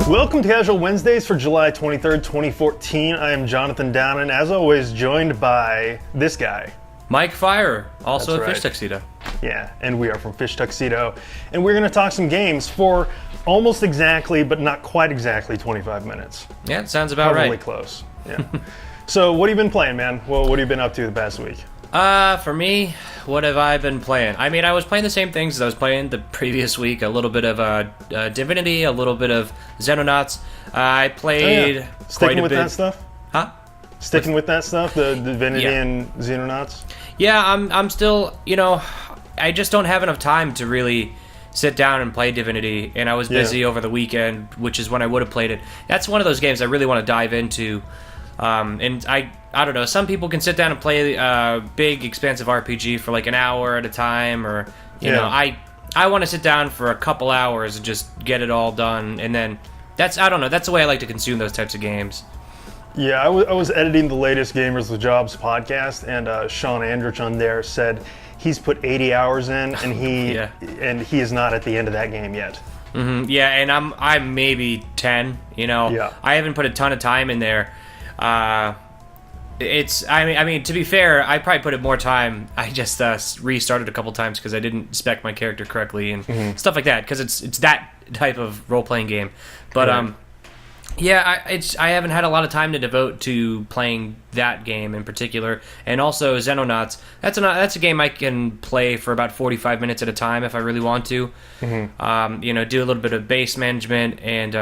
Welcome to Casual Wednesdays for July 23rd, 2014. I am Jonathan Downin, as always, joined by this guy. Mike Feyrer, also That's a right. Fish Tuxedo. Yeah, and we are from Fish Tuxedo. And we're going to talk some games for almost exactly, but not quite exactly, 25 minutes. Yeah, it sounds about Probably right. close. Yeah. So, what have you been playing, man? Well, what have you been up to the past week? For me, what have I been playing? I mean, I was playing the same things as I was playing the previous week. A little bit of Divinity, a little bit of Xenonauts. I played quite Sticking a with bit. that stuff? Huh? Sticking with that stuff? The Divinity Yeah. and Xenonauts? Yeah, I'm still, I just don't have enough time to really sit down and play Divinity, and I was busy over the weekend, which is when I would have played it. That's one of those games I really want to dive into. And I don't know, some people can sit down and play a big, expansive RPG for like an hour at a time, or, you know, I want to sit down for a couple hours and just get it all done, and then I don't know, that's the way I like to consume those types of games. Yeah, I was editing the latest Gamers with Jobs podcast, and Sean Andrich on there said he's put 80 hours in, and he is not at the end of that game yet. Mm-hmm. Yeah, and I'm maybe 10. Yeah. I haven't put a ton of time in there. I mean, to be fair, I probably put in more time. I just restarted a couple times because I didn't spec my character correctly and stuff like that. Because it's that type of role playing game. But yeah, I haven't had a lot of time to devote to playing that game in particular, and also Xenonauts. That's a game I can play for about 45 minutes at a time if I really want to. Mm-hmm. Do a little bit of base management and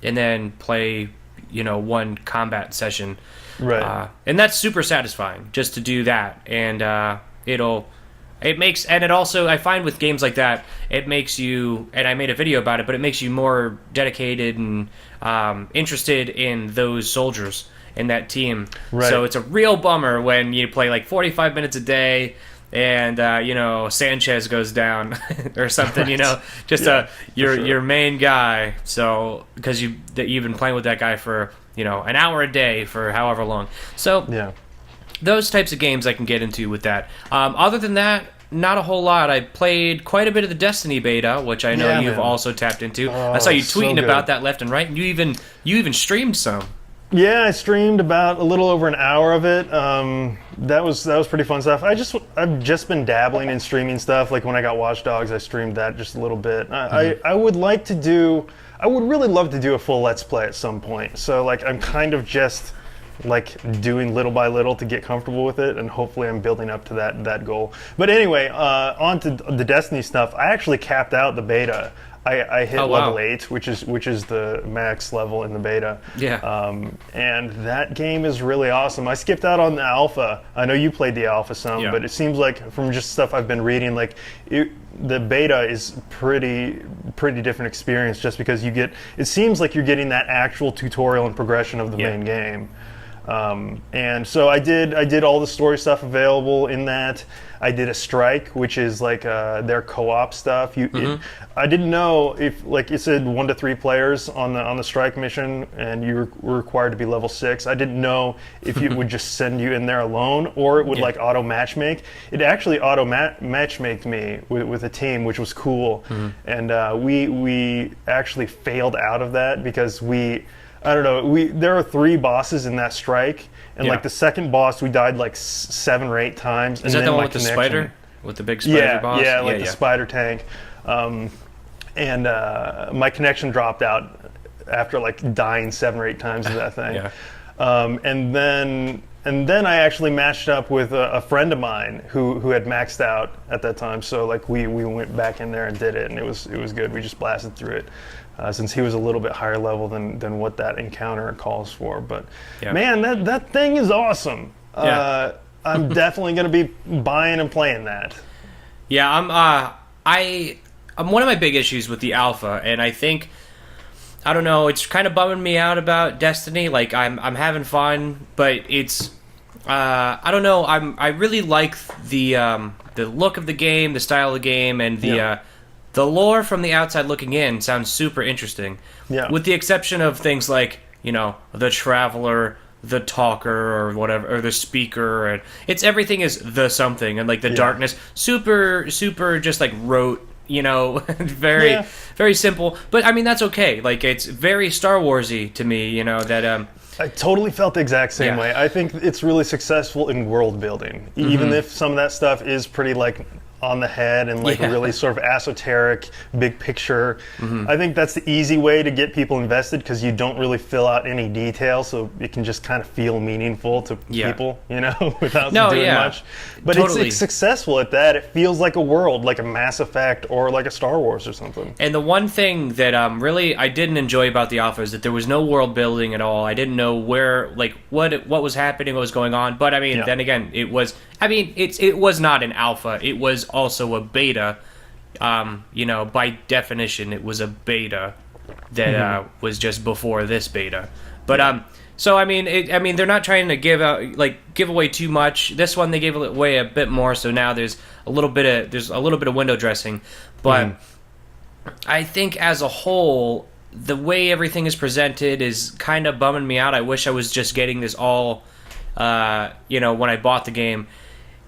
then play, one combat session. Right. And that's super satisfying just to do that, and I find with games like that, it makes you, and I made a video about it, but it makes you more dedicated and interested in those soldiers in that team. Right. So it's a real bummer when you play like 45 minutes a day and, Sanchez goes down or something, your main guy. So, because you've been playing with that guy for, an hour a day for however long. So, Yeah. those types of games I can get into with that. Other than that, not a whole lot. I played quite a bit of the Destiny beta, which I know you've also tapped into. I saw you tweeting about that left and right, and you even streamed some. Yeah, I streamed about a little over an hour of it. That was pretty fun stuff. I've just been dabbling in streaming stuff. Like when I got Watch Dogs, I streamed that just a little bit. I would really love to do a full Let's Play at some point. So like I'm kind of just like doing little by little to get comfortable with it, and hopefully I'm building up to that goal. But anyway, on to the Destiny stuff. I actually capped out the beta. I hit level 8, which is the max level in the beta. Yeah. And that game is really awesome. I skipped out on the alpha. I know you played the alpha some, but it seems like from just stuff I've been reading, like the beta is pretty different experience, just because it seems like you're getting that actual tutorial and progression of the main game. And so I did all the story stuff available in that. I did a strike, which is like their co-op stuff. I didn't know if, like, it said 1 to 3 players on the strike mission, and you were required to be level 6. I didn't know if it would just send you in there alone, or it would like auto matchmake. It actually auto matchmaked me with a team, which was cool. And we actually failed out of that because there are 3 bosses in that strike, and like the second boss we died like 7 or 8 times. Is that the one with the spider? With the big spider boss? Yeah, the spider tank. And my connection dropped out after like dying 7 or 8 times in that thing. And then I actually matched up with a friend of mine who had maxed out at that time. So like we went back in there and did it, and it was good. We just blasted through it. Since he was a little bit higher level than what that encounter calls for. But man, that thing is awesome. I'm definitely going to be buying and playing that. Yeah, I'm one of my big issues with the alpha, and I think, I don't know, it's kind of bumming me out about Destiny. Like I'm having fun, but it's I don't know. I really like the look of the game, the style of the game, and the lore from the outside looking in sounds super interesting. Yeah. With the exception of things like, the Traveler, the Talker, or whatever, or the Speaker, and everything is the something, and like the darkness, super, super just like rote very very simple. But I mean, that's okay. Like, it's very Star Warsy to me. That. I totally felt the exact same way. I think it's really successful in world building, even if some of that stuff is pretty like on the head and like really sort of esoteric, big picture. I think that's the easy way to get people invested because you don't really fill out any detail, so it can just kind of feel meaningful to people, without doing much. But it's successful at that. It feels like a world, like a Mass Effect or like a Star Wars or something. And the one thing that really I didn't enjoy about the alpha is that there was no world building at all. I didn't know where, like, what was happening, what was going on. But I mean, then again, it was not an alpha. It was also a beta. By definition, it was a beta that was just before this beta. But so I mean, they're not trying to give away too much. This one they gave away a bit more, so now there's a little bit of window dressing. But I think as a whole, the way everything is presented is kind of bumming me out. I wish I was just getting this all, when I bought the game.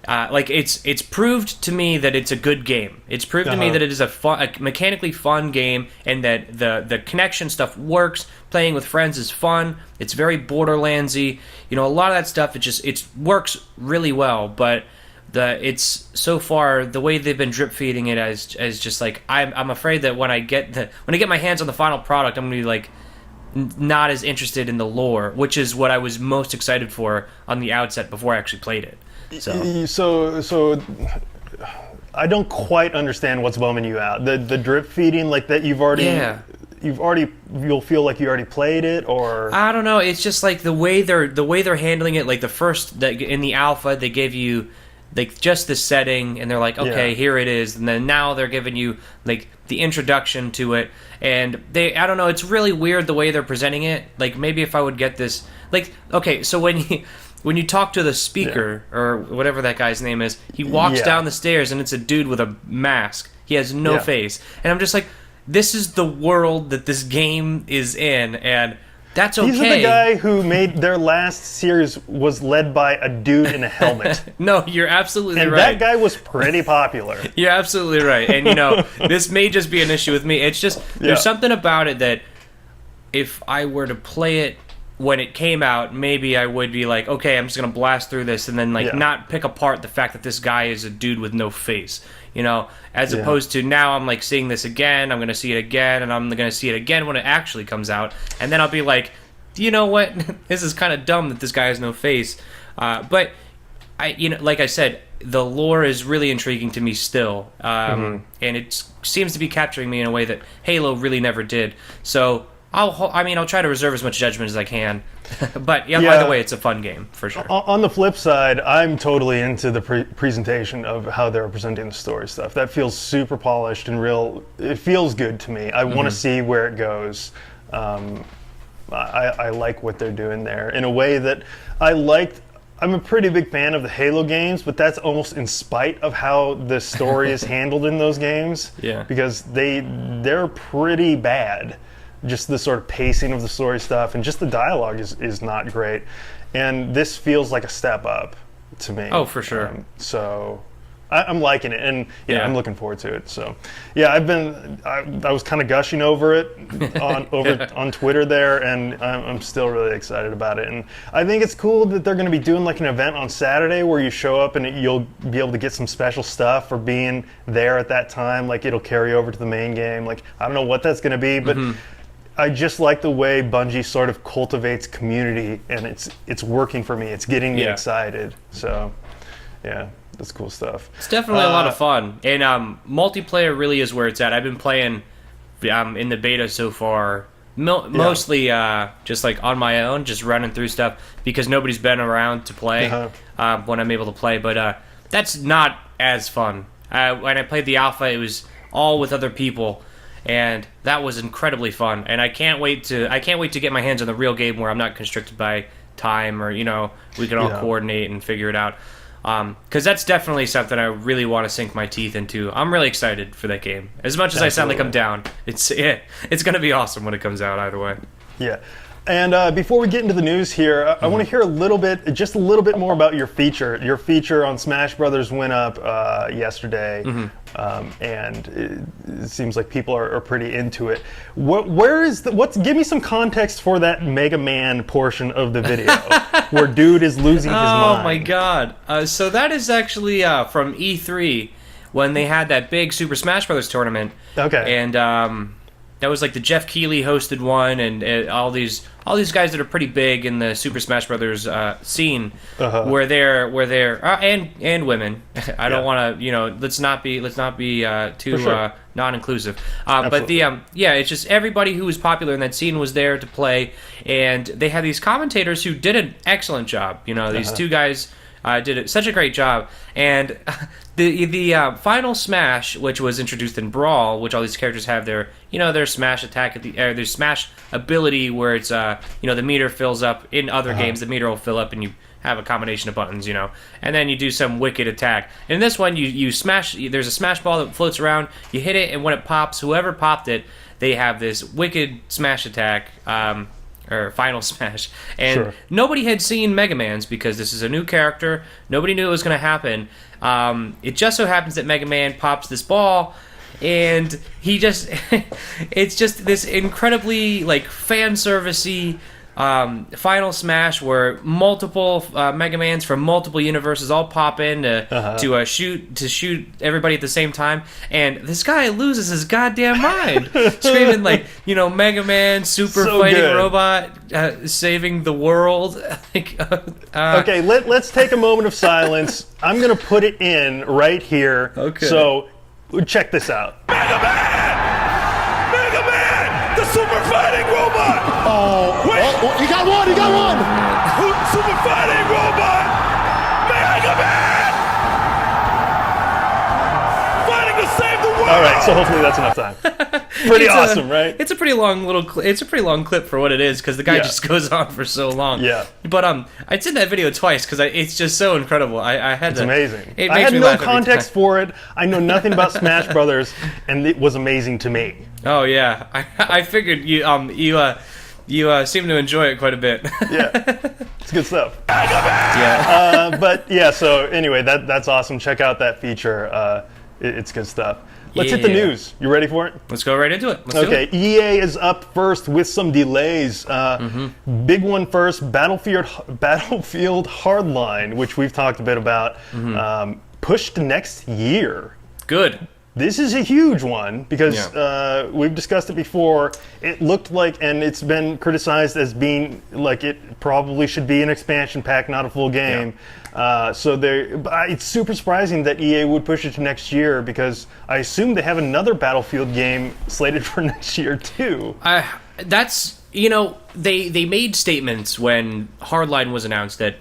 It's proved to me that it's a good game. It's proved to me that it is a mechanically fun game, and that the connection stuff works. Playing with friends is fun. It's very Borderlandsy. A lot of that stuff. It works really well. But it's so far the way they've been drip feeding it as just like I'm afraid that when I get my hands on the final product, I'm gonna be like not as interested in the lore, which is what I was most excited for on the outset before I actually played it. So I don't quite understand what's bumming you out. The drip feeding, like that you'll feel like you already played it, or I don't know. It's just like the way they're handling it. Like in the alpha, they give you like just the setting, and they're like, okay, here it is, and then now they're giving you like the introduction to it, and I don't know. It's really weird the way they're presenting it. Like maybe if I would get this, like okay, so when you talk to the speaker, or whatever that guy's name is, he walks down the stairs, and it's a dude with a mask. He has no face. And I'm just like, this is the world that this game is in, and that's okay. He's the guy who made their last series was led by a dude in a helmet. No, you're absolutely right. And that guy was pretty popular. You're absolutely right. And, this may just be an issue with me. It's just, there's something about it that if I were to play it when it came out, maybe I would be like, okay, I'm just going to blast through this and then not pick apart the fact that this guy is a dude with no face, as opposed to now I'm like seeing this again, I'm going to see it again, and I'm going to see it again when it actually comes out, and then I'll be like, you know what, this is kind of dumb that this guy has no face, but like I said, the lore is really intriguing to me still, and it seems to be capturing me in a way that Halo really never did, so I'll try to reserve as much judgment as I can. But either way, it's a fun game, for sure. On the flip side, I'm totally into the presentation of how they're presenting the story stuff. That feels super polished and real. It feels good to me. I want to see where it goes. I like what they're doing there in a way that I liked. I'm a pretty big fan of the Halo games, but that's almost in spite of how the story is handled in those games. Yeah. Because they're pretty bad. Just the sort of pacing of the story stuff and just the dialogue is not great. And this feels like a step up to me. Oh, for sure. So I'm liking it, and I'm looking forward to it. So I was kind of gushing over it on Twitter there, and I'm still really excited about it. And I think it's cool that they're going to be doing like an event on Saturday where you show up and you'll be able to get some special stuff for being there at that time. Like it'll carry over to the main game. Like I don't know what that's going to be, but I just like the way Bungie sort of cultivates community, and it's working for me. It's getting me excited. So, that's cool stuff. It's definitely a lot of fun, and multiplayer really is where it's at. I've been playing in the beta so far, mostly just like on my own, just running through stuff because nobody's been around to play when I'm able to play. But that's not as fun. When I played the alpha, it was all with other people. And that was incredibly fun, and I can't wait to get my hands on the real game where I'm not constricted by time, or we can all coordinate and figure it out. Because that's definitely something I really want to sink my teeth into. I'm really excited for that game. As much as I sound like I'm down, it's going to be awesome when it comes out. Either way. Yeah. And before we get into the news here, I want to hear just a little bit more about your feature. Your feature on Smash Brothers went up yesterday, and it seems like people are pretty into it. Give me some context for that Mega Man portion of the video, where dude is losing his mind. Oh my god! So that is actually from E3 when they had that big Super Smash Brothers tournament. Okay. And that was like the Jeff Keighley hosted one, and all these guys that are pretty big in the Super Smash Brothers scene were there, and women. I don't want to, let's not be too non-inclusive. But it's just everybody who was popular in that scene was there to play, and they had these commentators who did an excellent job. These two guys did such a great job, and the final Smash, which was introduced in Brawl, which all these characters have their Smash attack their Smash ability, where it's the meter fills up. In other games, the meter will fill up, and you have a combination of buttons, and then you do some wicked attack. In this one, you smash. There's a Smash ball that floats around. You hit it, and when it pops, whoever popped it, they have this wicked Smash attack. Or Final Smash. And nobody had seen Mega Man's because this is a new character. Nobody knew it was going to happen. It just so happens that Mega Man pops this ball, and he just... it's just this incredibly, fan servicey Final Smash where multiple Mega Mans from multiple universes all pop in to shoot everybody at the same time, and this guy loses his goddamn mind, screaming Mega Man, super so fighting good. Robot, saving the world. Okay, let's take a moment of silence. I'm gonna put it in right here. Okay. So check this out. Mega Man, the super fighting robot. He got one! Super fighting robot! Mega Man! Fighting to save the world! Alright, so hopefully that's enough time. Pretty awesome, right? It's a pretty long clip for what it is, because the guy just goes on for so long. Yeah. But I'd seen that video twice, because it's just so incredible. It's amazing. I had no context for it. I know nothing about Smash Brothers, and it was amazing to me. Oh, yeah. I figured you seem to enjoy it quite a bit. Yeah, it's good stuff. Yeah. So anyway, that's awesome. Check out that feature. It's good stuff. Let's hit the news. You ready for it? Let's go right into it. Okay, EA is up first with some delays. Big one first, Battlefield Hardline, which we've talked a bit about, pushed next year. Good. This is a huge one because we've discussed it before. It looked like, and it's been criticized as being like it probably should be an expansion pack, not a full game. So it's super surprising that EA would push it to next year, because I assume they have another Battlefield game slated for next year too. That's they made statements when Hardline was announced that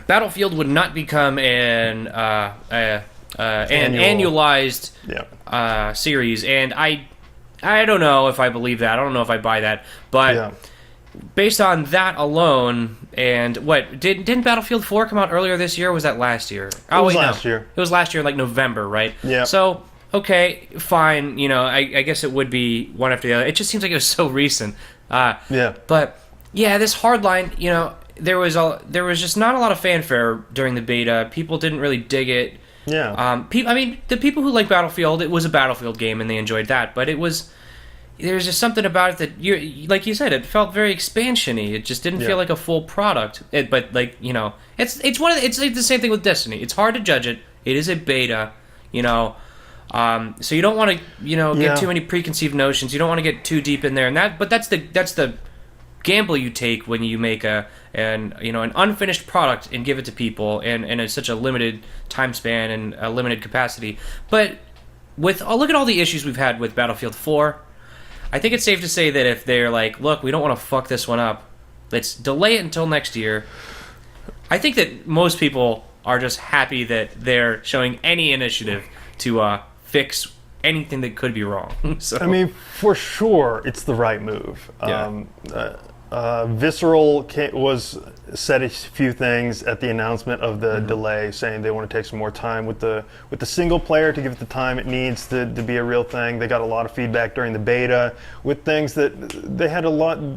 Battlefield would not become an annualized series, and I don't know if I believe that. I don't know if I buy that, but based on that alone, and what didn't Battlefield 4 come out earlier this year, or was that last year? It was last year. It was last year, like November, right? Yeah. So okay, fine. I guess it would be one after the other. It just seems like it was so recent. But this Hardline, there was just not a lot of fanfare during the beta. People didn't really dig it. Yeah. The people who like Battlefield, it was a Battlefield game and they enjoyed that, but there's just something about it that like you said, it felt very expansion-y. It just didn't feel like a full product. It's the same thing with Destiny. It's hard to judge it. It is a beta, so you don't want to get too many preconceived notions. You don't want to get too deep in there, but that's the gamble you take when you make an unfinished product and give it to people in such a limited time span and a limited capacity. But look at all the issues we've had with Battlefield 4. I think it's safe to say that if they're like, look, we don't want to fuck this one up, let's delay it until next year. I think that most people are just happy that they're showing any initiative to fix anything that could be wrong. So. For sure, it's the right move. Visceral said a few things at the announcement of the delay, saying they want to take some more time with the single player to give it the time it needs to be a real thing. They got a lot of feedback during the beta with things that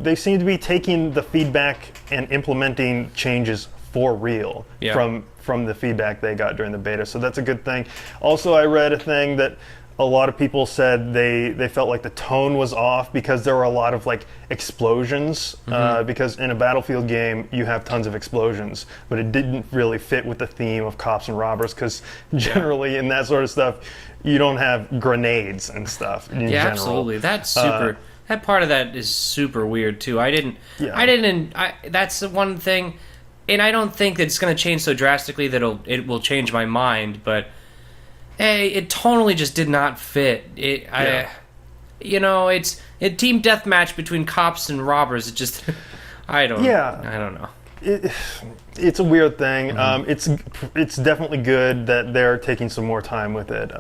they seem to be taking the feedback and implementing changes for real from the feedback they got during the beta. So that's a good thing. Also, I read a thing that a lot of people said they felt like the tone was off because there were a lot of like explosions. Because in a Battlefield game you have tons of explosions, but it didn't really fit with the theme of cops and robbers. Because generally in that sort of stuff, you don't have grenades and stuff. In general. Absolutely. That's super. That part of that is super weird too. That's the one thing, and I don't think that it's going to change so drastically that it will change my mind, but. Hey, it totally just did not fit. It's a team deathmatch between cops and robbers. It just, I don't know. It's a weird thing. It's definitely good that they're taking some more time with it.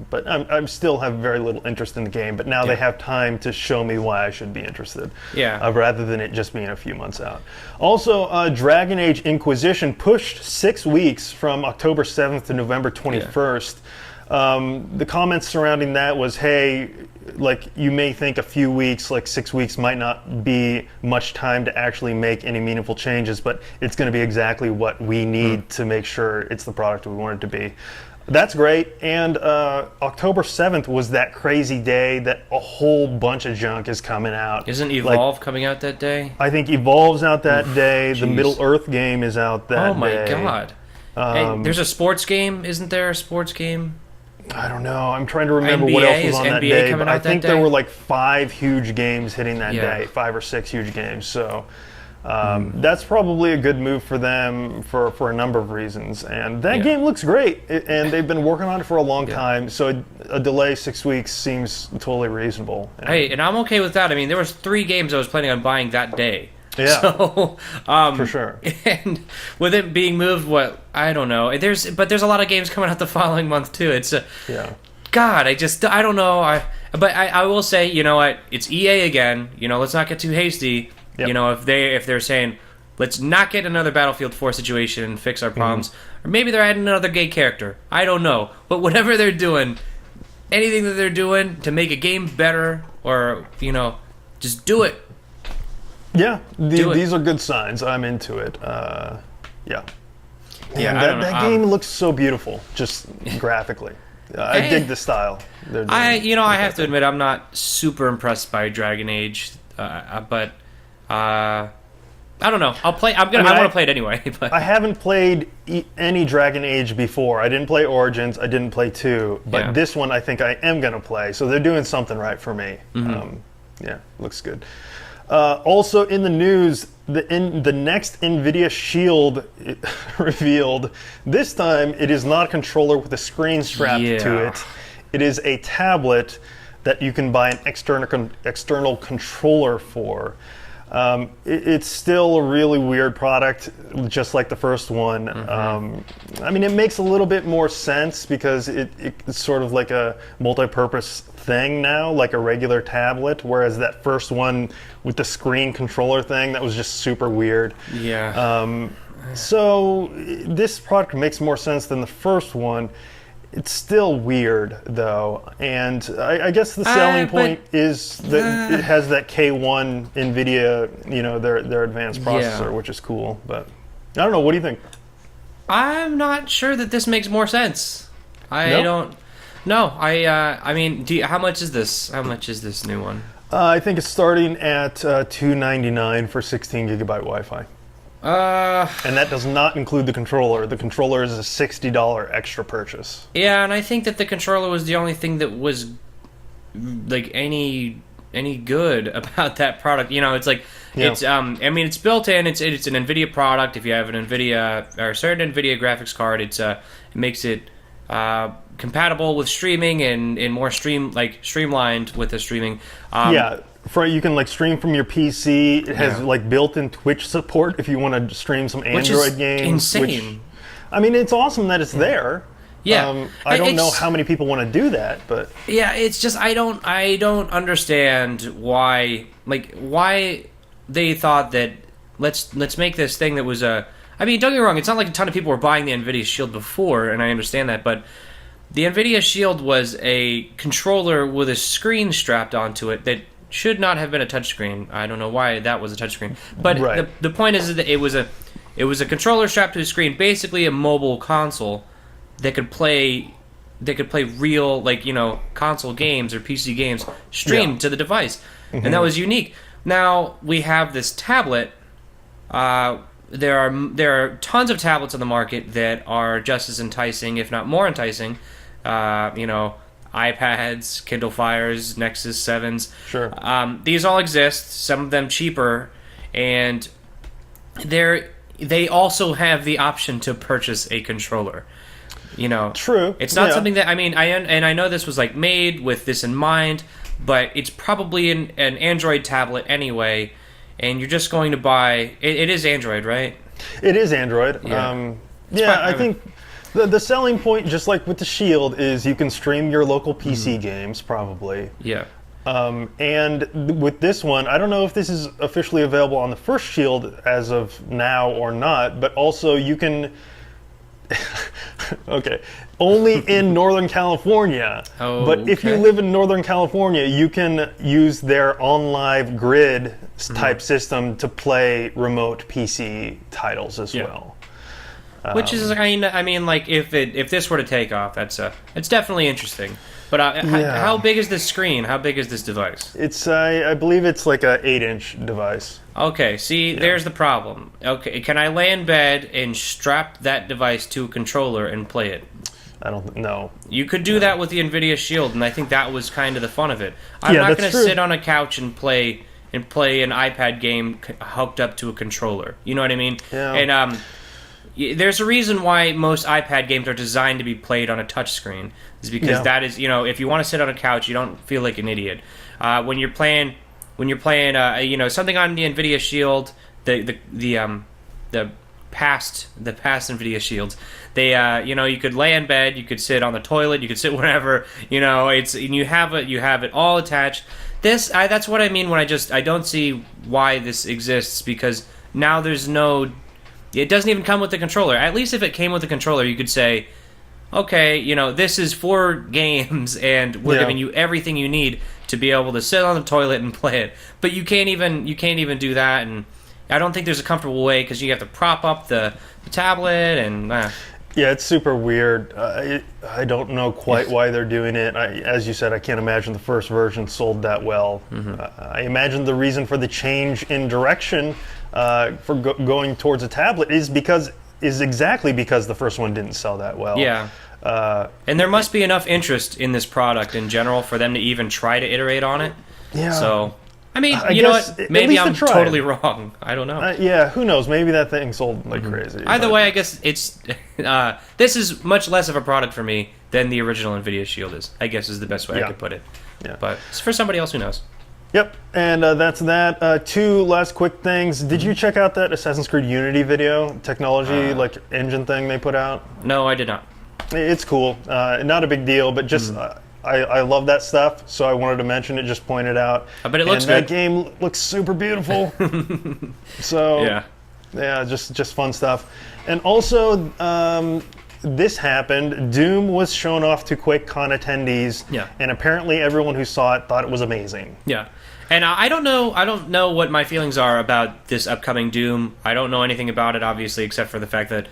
But I still have very little interest in the game. But now they have time to show me why I should be interested. Rather than it just being a few months out. Also, Dragon Age Inquisition pushed 6 weeks from October 7th to November 21st. The comments surrounding that was, hey, like you may think a few weeks, like 6 weeks might not be much time to actually make any meaningful changes, but it's going to be exactly what we need to make sure it's the product we want it to be. That's great. And October 7th was that crazy day that a whole bunch of junk is coming out. Isn't Evolve coming out that day? I think Evolve's out that day. Geez. The Middle-earth game is out that day. Oh my god. Hey, there's a sports game. Isn't there a sports game? I don't know. I'm trying to remember what else was on that day. But I think there were like 5 huge games hitting that day. 5 or 6 huge games. So that's probably a good move for them for a number of reasons. And that game looks great. And they've been working on it for a long time. So a delay 6 weeks seems totally reasonable. Hey, and I'm okay with that. I mean, there was 3 games I was planning on buying that day. Yeah, so, for sure. And with it being moved, I don't know. There's a lot of games coming out the following month too. It's God, I don't know. But I will say, you know what? It's EA again. You know, let's not get too hasty. Yep. You know, if they're saying, let's not get another Battlefield 4 situation and fix our problems, or maybe they're adding another gay character. I don't know. But whatever they're doing, anything that they're doing to make a game better, or just do it. Yeah, these are good signs. I'm into it. That game looks so beautiful, just graphically. I dig the style. I have to admit, I'm not super impressed by Dragon Age, but I don't know. I want to play it anyway. But I haven't played any Dragon Age before. I didn't play Origins. I didn't play 2, but this one I think I am gonna play. So they're doing something right for me. Looks good. Also in the news, the next Nvidia Shield revealed. This time, it is not a controller with a screen strapped to it. It is a tablet that you can buy an external controller for. It's still a really weird product, just like the first one. I mean, it makes a little bit more sense because it's sort of like a multi-purpose thing now, like a regular tablet, whereas that first one with the screen controller thing, that was just super weird. So this product makes more sense than the first one. It's still weird, though, and I guess the selling point is that it has that K1 Nvidia, their advanced processor, which is cool. But I don't know. What do you think? I'm not sure that this makes more sense. I mean, how much is this? How much is this new one? I think it's starting at $299 for 16 gigabyte Wi-Fi. And that does not include the controller. The controller is a $60 extra purchase. Yeah, and I think that the controller was the only thing that was like any good about that product. It's like it's it's built in. It's an Nvidia product. If you have an Nvidia or a certain Nvidia graphics card, it makes it compatible with streaming and more streamlined with the streaming. You can stream from your PC. It has built-in Twitch support if you want to stream some Android games. Insane. It's awesome that it's there. Yeah, I don't know how many people want to do that, but it's just I don't understand why they thought that let's make this thing that was a. I mean, don't get me wrong. It's not like a ton of people were buying the Nvidia Shield before, and I understand that, but the Nvidia Shield was a controller with a screen strapped onto it that should not have been a touchscreen. I don't know why that was a touchscreen, but the point is that it was a controller strapped to a screen, basically a mobile console that could play real, like, console games or PC games streamed to the device, and that was unique. Now we have this tablet. There are tons of tablets on the market that are just as enticing, if not more enticing. iPads, Kindle Fires, Nexus 7s. Sure. These all exist, some of them cheaper, and they also have the option to purchase a controller. True. It's not something that, I know this was like made with this in mind, but it's probably an Android tablet anyway, and you're just going to buy it is Android, right? It is Android. I think the selling point, just like with the Shield, is you can stream your local PC games, probably. Yeah. And with this one, I don't know if this is officially available on the first Shield as of now or not, but also you can... okay, only in Northern California. But if you live in Northern California, you can use their OnLive grid type system to play remote PC titles as well. Which is, like if this were to take off, it's definitely interesting. But how big is this screen? How big is this device? It's I believe it's like a 8-inch device. Okay, see, there's the problem. Okay, can I lay in bed and strap that device to a controller and play it? I don't know. You could do that with the Nvidia Shield, and I think that was kind of the fun of it. I'm not going to sit on a couch and play an iPad game hooked up to a controller. You know what I mean? Yeah. And there's a reason why most iPad games are designed to be played on a touchscreen. Is because that is, if you want to sit on a couch, you don't feel like an idiot. When you're playing, something on the Nvidia Shield, the past Nvidia Shields, you could lay in bed, you could sit on the toilet, you could sit wherever, you have it all attached. That's what I mean when I don't see why this exists, because now it doesn't even come with the controller. At least if it came with the controller, you could say, okay, this is for games, and we're giving you everything you need to be able to sit on the toilet and play it. But you can't even do that, and I don't think there's a comfortable way, because you have to prop up the tablet, and yeah, it's super weird. I don't know quite why they're doing it. As you said, I can't imagine the first version sold that well. I imagine the reason for the change in direction for going towards a tablet is exactly because the first one didn't sell that well. Yeah. And there must be enough interest in this product in general for them to even try to iterate on it. Yeah. So, you know what? Maybe I'm totally wrong. I don't know. Who knows? Maybe that thing sold like crazy. Either way, I guess it's this is much less of a product for me than the original Nvidia Shield is, I guess is the best way I could put it. Yeah. But it's for somebody else who knows. Yep, and that's that. Two last quick things. Did you check out that Assassin's Creed Unity video, technology, engine thing they put out? No, I did not. It's cool. Not a big deal, but just I love that stuff, so I wanted to mention it, just point it out. I bet it looks good. And that game looks super beautiful. So, just fun stuff. And also, this happened. Doom was shown off to QuakeCon attendees, and apparently everyone who saw it thought it was amazing. Yeah. And I don't know what my feelings are about this upcoming Doom. I don't know anything about it, obviously, except for the fact that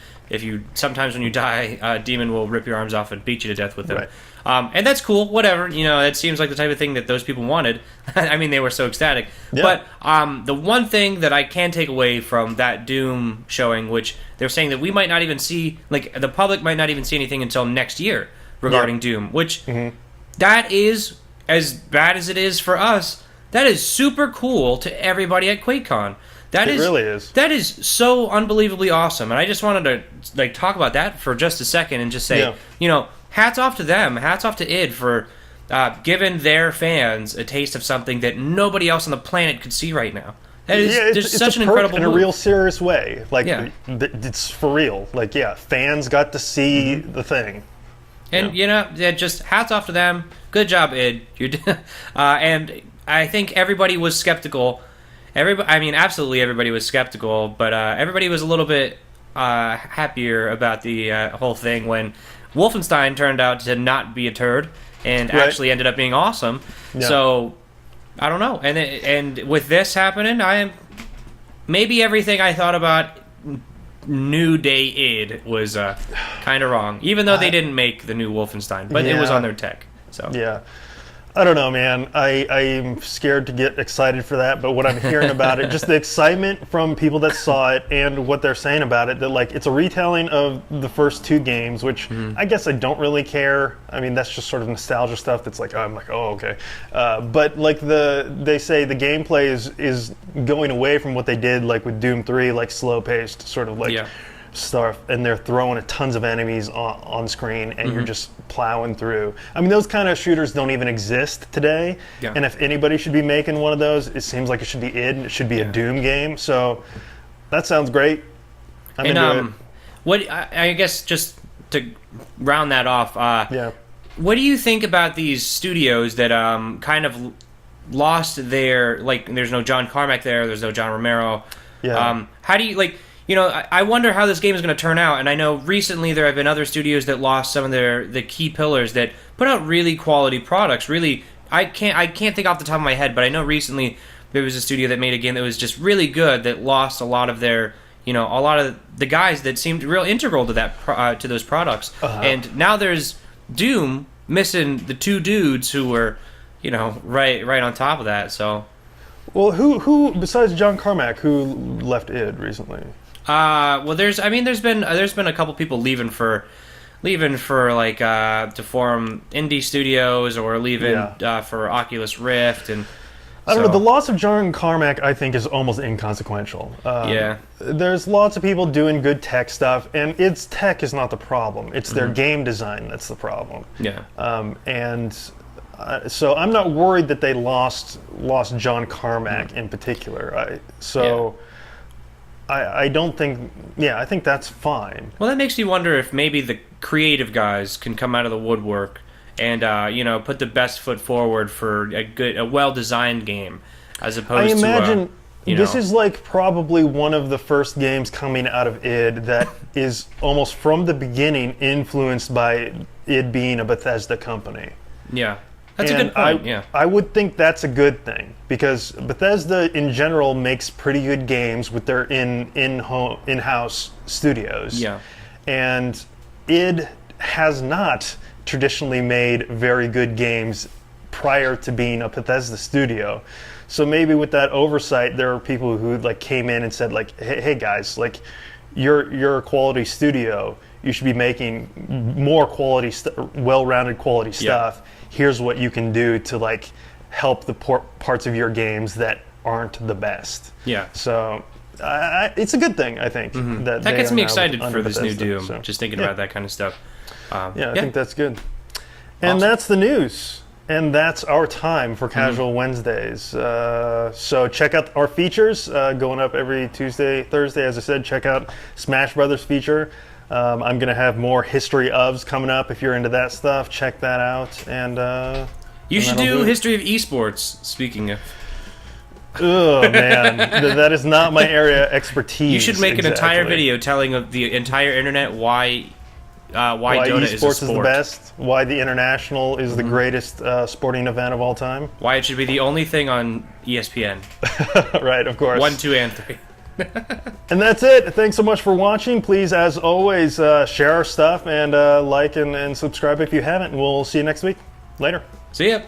sometimes when you die, a demon will rip your arms off and beat you to death with them. Right. And that's cool, whatever. It seems like the type of thing that those people wanted. They were so ecstatic. Yeah. But the one thing that I can take away from that Doom showing, which they're saying that we might not even see, the public might not even see anything until next year regarding Doom, which that is, as bad as it is for us, that is super cool to everybody at QuakeCon. It really is. That is so unbelievably awesome. And I just wanted to talk about that for just a second and just say, hats off to them. Hats off to id for giving their fans a taste of something that nobody else on the planet could see right now. That is it's such an incredible in move. A real serious way. It's for real. Fans got to see the thing. And just hats off to them. Good job, id. And I think everybody was skeptical. absolutely everybody was skeptical, but everybody was a little bit happier about the whole thing when Wolfenstein turned out to not be a turd and actually ended up being awesome. Yeah. So I don't know. And with this happening, maybe everything I thought about New Day id was kind of wrong, even though they didn't make the new Wolfenstein, but it was on their tech. So yeah, I don't know, man. I'm scared to get excited for that, but what I'm hearing about it, just the excitement from people that saw it and what they're saying about it, that like it's a retelling of the first 2 games, which I guess I don't really care. I mean, that's just sort of nostalgia stuff. That's like, I'm like, oh, okay. But like they say the gameplay is going away from what they did like with Doom 3, like slow-paced sort of like stuff, and they're throwing tons of enemies on screen, and you're just plowing through. I mean, those kind of shooters don't even exist today, and if anybody should be making one of those, it seems like it should be id, and it should be a Doom game, so that sounds great. I'm into it. What, I guess just to round that off, what do you think about these studios that kind of lost their, like, there's no John Carmack there's no John Romero. How do you, like, you know, I wonder how this game is going to turn out, and I know recently there have been other studios that lost some of the key pillars that put out really quality products. Really, I can't think off the top of my head, but I know recently there was a studio that made a game that was just really good that lost a lot of their, you know, a lot of the guys that seemed real integral to that to those products. And now there's Doom missing the 2 dudes who were, you know, right on top of that. So, well, who besides John Carmack, who left id recently? Well, there's been a couple people leaving for like to form indie studios or leaving for Oculus Rift, and I don't know. The loss of John Carmack, I think, is almost inconsequential. There's lots of people doing good tech stuff, and its tech is not the problem. It's their game design that's the problem. So I'm not worried that they lost John Carmack in particular. I don't think... Yeah, I think that's fine. Well, that makes me wonder if maybe the creative guys can come out of the woodwork and, you know, put the best foot forward for a well-designed game, as opposed to... I imagine this is like probably one of the first games coming out of id that is almost from the beginning influenced by id being a Bethesda company. Yeah. That's a good point, I would think that's a good thing, because Bethesda in general makes pretty good games with their in-house studios. Yeah. And id has not traditionally made very good games prior to being a Bethesda studio. So maybe with that oversight, there are people who like came in and said like, hey guys, like you're a quality studio. You should be making more quality, well-rounded quality stuff. Here's what you can do to like help the parts of your games that aren't the best. Yeah. So it's a good thing, I think. That gets me excited for this new Doom. So. Just thinking about that kind of stuff. I think that's good. And that's the news. And that's our time for Casual Wednesdays. So check out our features going up every Tuesday, Thursday. As I said, check out Smash Brothers feature. I'm going to have more History ofs coming up. If you're into that stuff, check that out. And you should do History of Esports, speaking of. Oh, man. That is not my area of expertise. You should make an entire video telling the entire internet why Dota is a sport. Is the best, why the International is the greatest sporting event of all time. Why it should be the only thing on ESPN. Right, of course. 1, 2, and 3. And that's it. Thanks so much for watching. Please, as always, share our stuff and like and subscribe if you haven't. We'll see you next week. Later. See ya.